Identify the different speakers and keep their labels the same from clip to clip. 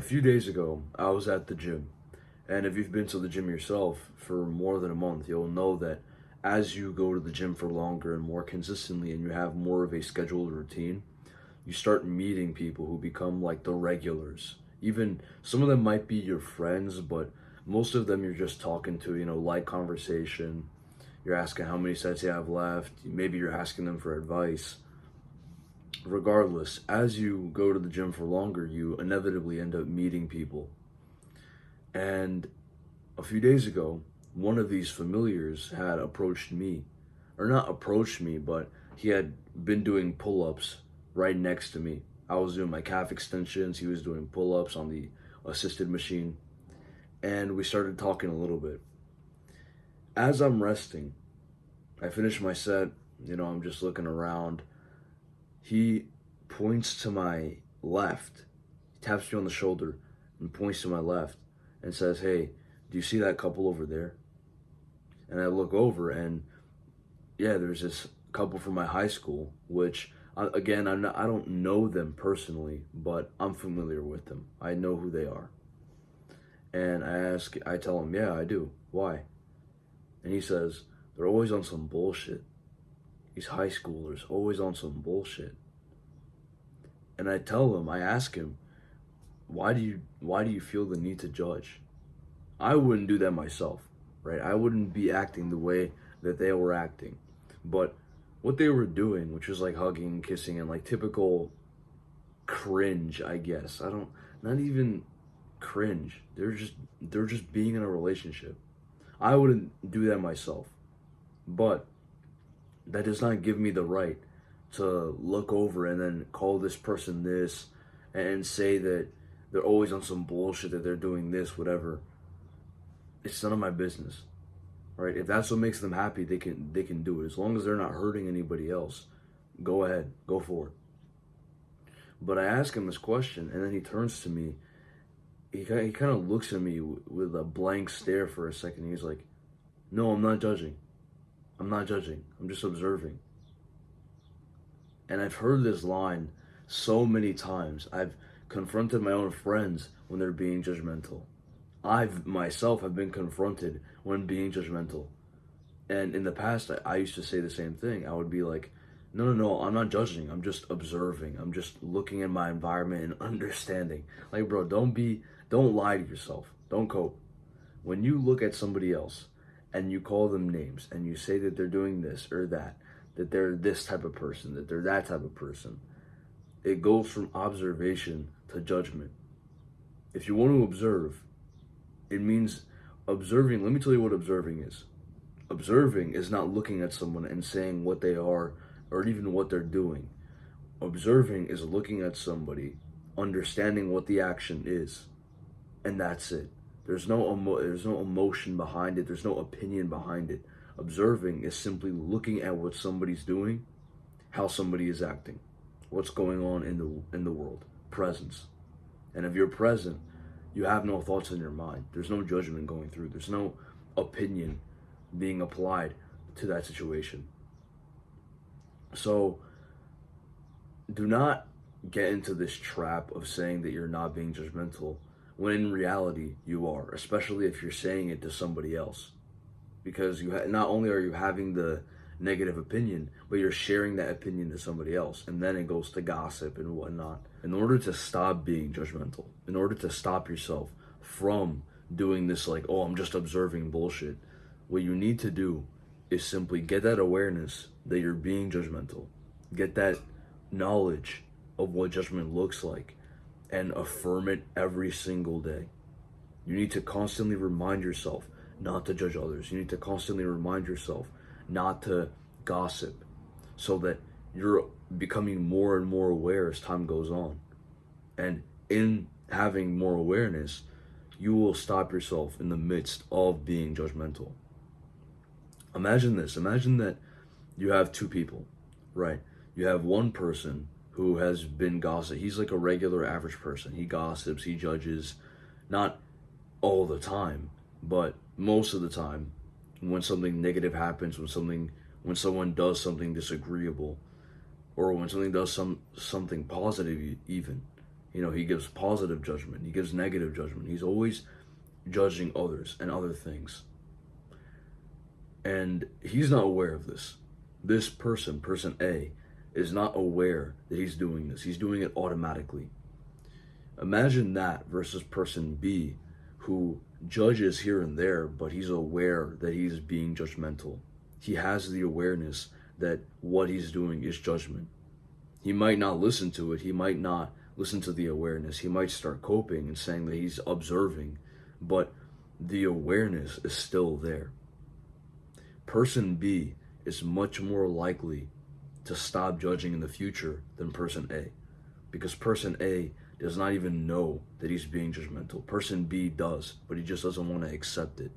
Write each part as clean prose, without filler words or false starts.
Speaker 1: few days ago, I was at the gym. And if you've been to the gym yourself for more than a month, you'll know that as you go to the gym for longer and more consistently and you have more of a scheduled routine, you start meeting people who become like the regulars. Even some of them might be your friends, but most of them you're just talking to, light conversation. You're asking how many sets you have left. Maybe you're asking them for advice. Regardless, as you go to the gym for longer, you inevitably end up meeting people. And a few days ago, one of these familiars had approached me, or not approached me, but he had been doing pull ups right next to me. I was doing my calf extensions, he was doing pull ups on the assisted machine, and we started talking a little bit. As I'm resting, I finish my set, I'm just looking around. He points to my left, he taps me on the shoulder and points to my left and says, "Hey, do you see that couple over there?" And I look over, and yeah, there's this couple from my high school, which again, I don't know them personally, but I'm familiar with them. I know who they are. And I tell him, "Yeah, I do. Why?" And he says, "They're always on some bullshit. These high schoolers always on some bullshit." And I ask him, why do you feel the need to judge? I wouldn't do that myself, right? I wouldn't be acting the way that they were acting. But what they were doing, which was like hugging, kissing, and like typical cringe, I guess. Not even cringe. They're just being in a relationship. I wouldn't do that myself. But that does not give me the right to look over and then call this person this and say that they're always on some bullshit, that they're doing this, whatever. It's none of my business, right? If that's what makes them happy, they can do it. As long as they're not hurting anybody else, go ahead, go for it. But I ask him this question, and then he turns to me. He kind of looks at me with a blank stare for a second. He's like, "No, I'm not judging. I'm not judging. I'm just observing." And I've heard this line so many times. I've confronted my own friends when they're being judgmental. I've myself have been confronted when being judgmental. And in the past, I used to say the same thing. I would be like, "No, no, no, I'm not judging. I'm just observing. I'm just looking at my environment and understanding." Like, bro, don't lie to yourself. Don't cope. When you look at somebody else and you call them names and you say that they're doing this or that they're this type of person, that they're that type of person, it goes from observation to judgment. If you want to observe, it means observing. Let me tell you what observing is. Observing is not looking at someone and saying what they are or even what they're doing. Observing is looking at somebody, understanding what the action is, and that's it. There's no emotion behind it. There's no opinion behind it. Observing is simply looking at what somebody's doing, how somebody is acting, what's going on in the world. Presence. And if you're present, you have no thoughts in your mind. There's no judgment going through. There's no opinion being applied to that situation. So do not get into this trap of saying that you're not being judgmental when in reality you are, especially if you're saying it to somebody else. Because not only are you having the negative opinion, but you're sharing that opinion to somebody else, and then it goes to gossip and whatnot. In order to stop being judgmental, in order to stop yourself from doing this, like, "Oh, I'm just observing bullshit," what you need to do is simply get that awareness that you're being judgmental, get that knowledge of what judgment looks like, and affirm it every single day. You need to constantly remind yourself not to judge others. You need to constantly remind yourself not to gossip, so that you're becoming more and more aware as time goes on. And in having more awareness, you will stop yourself in the midst of being judgmental. Imagine this. Imagine that you have two people, right? You have one person who has been gossip. He's like a regular average person. He gossips, he judges, not all the time, but most of the time. When something negative happens, when someone does something disagreeable, or when something does something positive even, He gives positive judgment, he gives negative judgment. He's always judging others and other things. And he's not aware of this. This person A, is not aware that he's doing this. He's doing it automatically. Imagine that versus person B, who judges here and there, but he's aware that he's being judgmental. He has the awareness that what he's doing is judgment. He might not listen to it. He might not listen to the awareness. He might start coping and saying that he's observing, but the awareness is still there. Person B is much more likely to stop judging in the future than person A, because person A does not even know that he's being judgmental. Person B does, but he just doesn't want to accept it.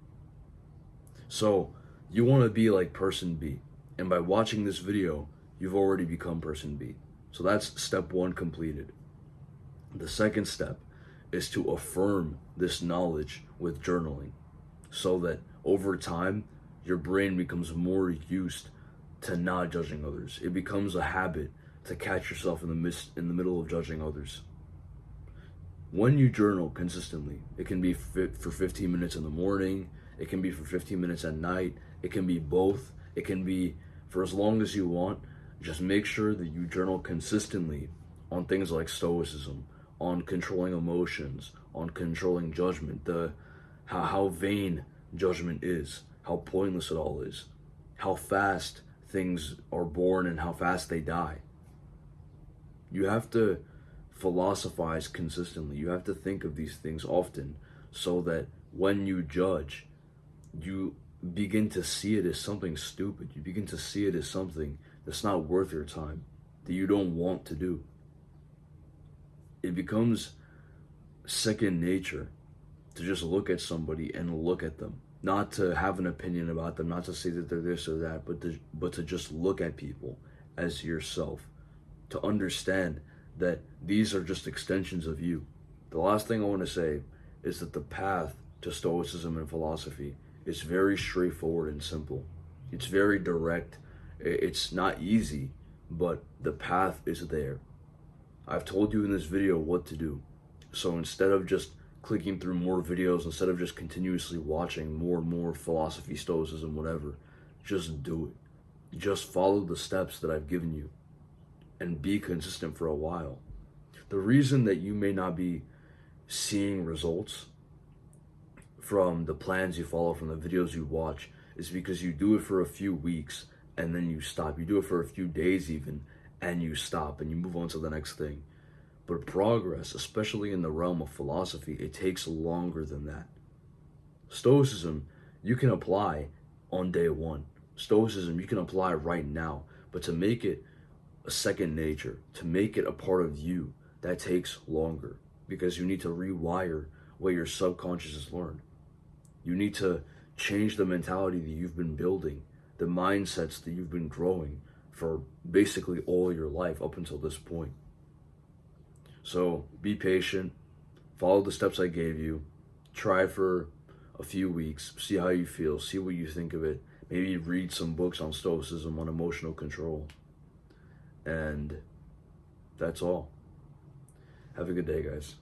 Speaker 1: So you want to be like person B, and by watching this video, you've already become person B. So that's step one completed. The second step is to affirm this knowledge with journaling, so that over time, your brain becomes more used to not judging others. It becomes a habit to catch yourself in the middle of judging others. When you journal consistently, it can be for 15 minutes in the morning, it can be for 15 minutes at night, it can be both, it can be for as long as you want. Just make sure that you journal consistently on things like stoicism, on controlling emotions, on controlling judgment, how vain judgment is, how pointless it all is, how fast things are born and how fast they die. You have to philosophize consistently. You have to think of these things often, so that when you judge, you begin to see it as something stupid. You begin to see it as something that's not worth your time, that you don't want to do. It becomes second nature to just look at somebody and look at them. Not to have an opinion about them, not to say that they're this or that, but to just look at people as yourself. To understand that these are just extensions of you. The last thing I want to say is that the path to Stoicism and philosophy is very straightforward and simple. It's very direct. It's not easy, but the path is there. I've told you in this video what to do. So instead of just clicking through more videos, instead of just continuously watching more and more philosophy, stoicism, whatever, just do it. Just follow the steps that I've given you and be consistent for a while. The reason that you may not be seeing results from the plans you follow, from the videos you watch, is because you do it for a few weeks and then you stop. You do it for a few days even, and you stop and you move on to the next thing. But progress, especially in the realm of philosophy, it takes longer than that. Stoicism, you can apply on day one. Stoicism, you can apply right now. But to make it a second nature, to make it a part of you, that takes longer, because you need to rewire what your subconscious has learned. You need to change the mentality that you've been building, the mindsets that you've been growing for basically all your life up until this point. So be patient, follow the steps I gave you, try for a few weeks, see how you feel, see what you think of it. Maybe read some books on stoicism, on emotional control. And that's all. Have a good day, guys.